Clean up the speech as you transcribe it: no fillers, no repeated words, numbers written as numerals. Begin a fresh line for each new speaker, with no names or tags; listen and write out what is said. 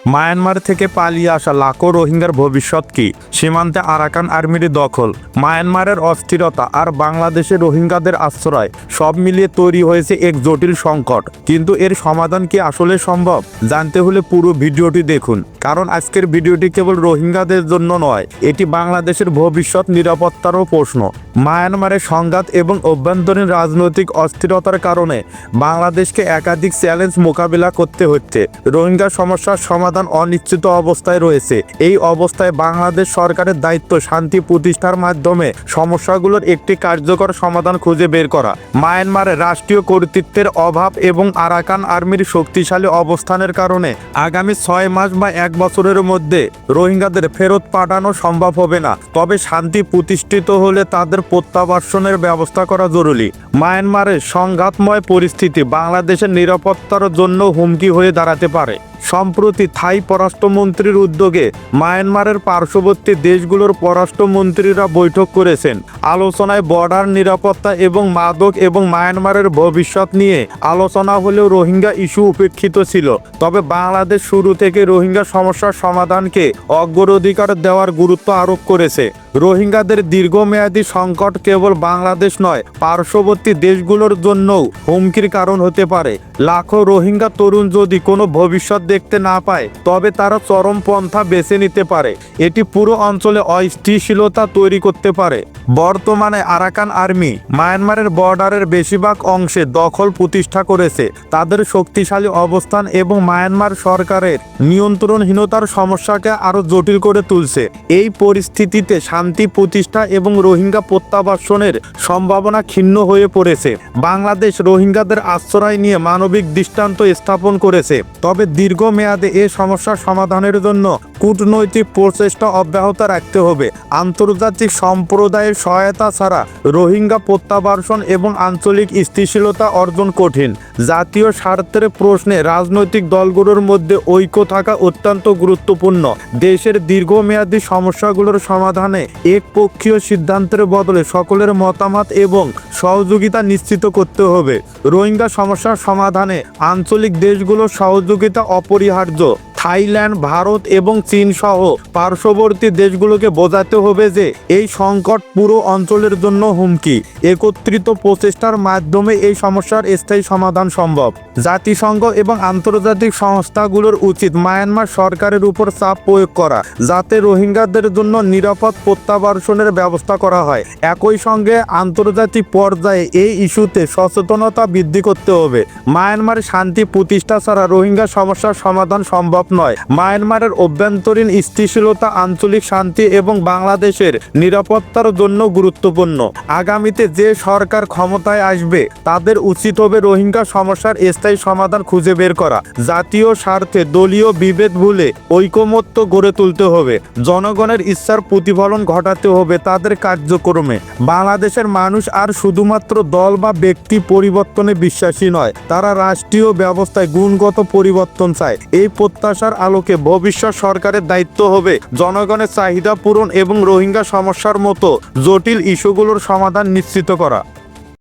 Myanmar থেকে পালিয়ে আসা লাখো রোহিঙ্গার ভবিষ্যৎ কি? সীমান্তে আরাকান আর্মির দখল, মায়ানমারের অস্থিরতা আর বাংলাদেশে রোহিঙ্গাদের আশ্রয় সব মিলিয়ে তৈরি হয়েছে এক জটিল সংকট। কিন্তু এর সমাধান কি আসলে সম্ভব? জানতে হলে পুরো ভিডিওটি দেখুন, কারণ আজকের ভিডিওটি কেবল রোহিঙ্গাদের জন্য নয়, এটি বাংলাদেশের ভবিষ্যৎ নিরাপত্তারও প্রশ্ন। মায়ানমারের সংঘাত এবং অভ্যন্তরীণ রাজনৈতিক অস্থিরতার কারণে বাংলাদেশকে একাধিক চ্যালেঞ্জ মোকাবিলা করতে হচ্ছে। রোহিঙ্গা সমস্যার সমাধান অনিশ্চিত অবস্থায় রয়েছে। এই অবস্থায় বাংলাদেশ সরকারের দায়িত্ব শান্তি প্রতিষ্ঠার মাধ্যমে সমস্যাগুলোর একটি কার্যকর সমাধান খুঁজে বের করা। মায়ানমারে রাষ্ট্রীয় কর্তৃত্বের অভাব এবং আরাকান আর্মির শক্তিশালী অবস্থানের কারণে আগামী 6 মাস বা 1 বছরের মধ্যে রোহিঙ্গাদের ফেরত পাঠানো সম্ভব হবে না। তবে শান্তি প্রতিষ্ঠিত হলে তাদের প্রত্যাবাসনের ব্যবস্থা করা জরুরি। মায়ানমারের সংঘাতময় পরিস্থিতি বাংলাদেশের নিরাপত্তার জন্য হুমকি হয়ে দাঁড়াতে পারে। সম্প্রতি থাই পররাষ্ট্রমন্ত্রীর উদ্যোগে মায়ানমারের পার্শ্ববর্তী দেশগুলোর পররাষ্ট্রমন্ত্রীরা বৈঠক করেছেন। আলোচনায় বর্ডার নিরাপত্তা এবং মাদক এবং মায়ানমারের ভবিষ্যৎ নিয়ে আলোচনা হলেও রোহিঙ্গা ইস্যু উপেক্ষিত ছিল। তবে বাংলাদেশ শুরু থেকে রোহিঙ্গা সমস্যার সমাধানকে অগ্রাধিকার দেওয়ার গুরুত্ব আরোপ করেছে। রোহিঙ্গাদের দীর্ঘমেয়াদী সংকট কেবল বাংলাদেশ নয়, পার্শ্ববর্তী দেশগুলোর জন্যও হুমকির কারণ হতে পারে। লাখো রোহিঙ্গা তরুণ যদি কোনো ভবিষ্যৎ দেখতে না পায়, তবে তারা চরমপন্থা বেছে নিতে পারে। এটি পুরো অঞ্চলে অস্থিতিশীলতা তৈরি করতে পারে। বর্তমানে আরাকান আর্মি মায়ানমারের বর্ডারের বেশিরভাগ অংশে দখল প্রতিষ্ঠা করেছে। তাদের শক্তিশালী অবস্থান এবং মায়ানমার সরকারের নিয়ন্ত্রণহীনতার সমস্যাকে আরও জটিল করে তুলছে। এই পরিস্থিতিতে শান্তি প্রতিষ্ঠা এবং রোহিঙ্গা প্রত্যাবাসনের সম্ভাবনা ক্ষীণ হয়ে পড়েছে। বাংলাদেশ রোহিঙ্গাদের আশ্রয় নিয়ে মানবিক দৃষ্টান্ত স্থাপন করেছে। তবে দীর্ঘমেয়াদে এই সমস্যার সমাধানের জন্য কূটনৈতিক প্রচেষ্টা অব্যাহত রাখতে হবে। আন্তর্জাতিক সম্প্রদায়ের সহায়তা ছাড়া রোহিঙ্গা প্রত্যাবাসন এবং আঞ্চলিক স্থিতিশীলতা অর্জন কঠিন। জাতীয় স্বার্থের প্রশ্নে রাজনৈতিক দলগুলোর মধ্যে ঐক্য থাকা অত্যন্ত গুরুত্বপূর্ণ। দেশের দীর্ঘমেয়াদী সমস্যাগুলোর সমাধানে একপক্ষীয় সিদ্ধান্তের বদলে সকলের মতামত এবং সহযোগিতা নিশ্চিত করতে হবে। রোহিঙ্গা সমস্যার সমাধানে আঞ্চলিক দেশগুলোর সহযোগিতা অপরিহার্য। থাইল্যান্ড, ভারত এবং চীন সহ পার্শ্ববর্তী দেশগুলোকে বোঝাতে হবে যে এই সংকট পুরো অঞ্চলের জন্য হুমকি। একত্রিত প্রচেষ্টার মাধ্যমে এই সমস্যার স্থায়ী সমাধান সম্ভব। জাতিসংঘ এবং আন্তর্জাতিক সংস্থাগুলোর উচিত মায়ানমার সরকারের উপর চাপ প্রয়োগ করা, যাতে রোহিঙ্গাদের জন্য নিরাপদ প্রত্যাবাসনের ব্যবস্থা করা হয়। একই সঙ্গে আন্তর্জাতিক পর্যায়ে এই ইস্যুতে সচেতনতা বৃদ্ধি করতে হবে। মায়ানমার শান্তি প্রতিষ্ঠা ছাড়া রোহিঙ্গা সমস্যার সমাধান সম্ভব নয়। মায়ানমারের অভ্যন্তরীণ স্থিতিশীলতা আঞ্চলিক শান্তি এবং বাংলাদেশের নিরাপত্তার জন্য গুরুত্বপূর্ণ। আগামীতে যে সরকার ক্ষমতায় আসবে, তাদের উচিত হবে রোহিঙ্গা সমস্যার স্থায়ী সমাধান খুঁজে বের করা। জাতীয় স্বার্থে দলীয় বিভেদ ভুলে ঐকমত্য গড়ে তুলতে হবে। জনগণের ইচ্ছার প্রতিফলন ঘটাতে হবে তাদের কার্যক্রমে। বাংলাদেশের মানুষ আর শুধুমাত্র দল বা ব্যক্তি পরিবর্তনে বিশ্বাসী নয়, তারা রাষ্ট্রীয় ব্যবস্থায় গুণগত পরিবর্তন চায়। এই প্রত্যাশার আলোকে ভবিষ্যৎ সরকারের দায়িত্ব হবে জনগণের চাহিদা পূরণ এবং রোহিঙ্গা সমস্যার মতো জটিল ইস্যুগুলোর সমাধান নিশ্চিত করা।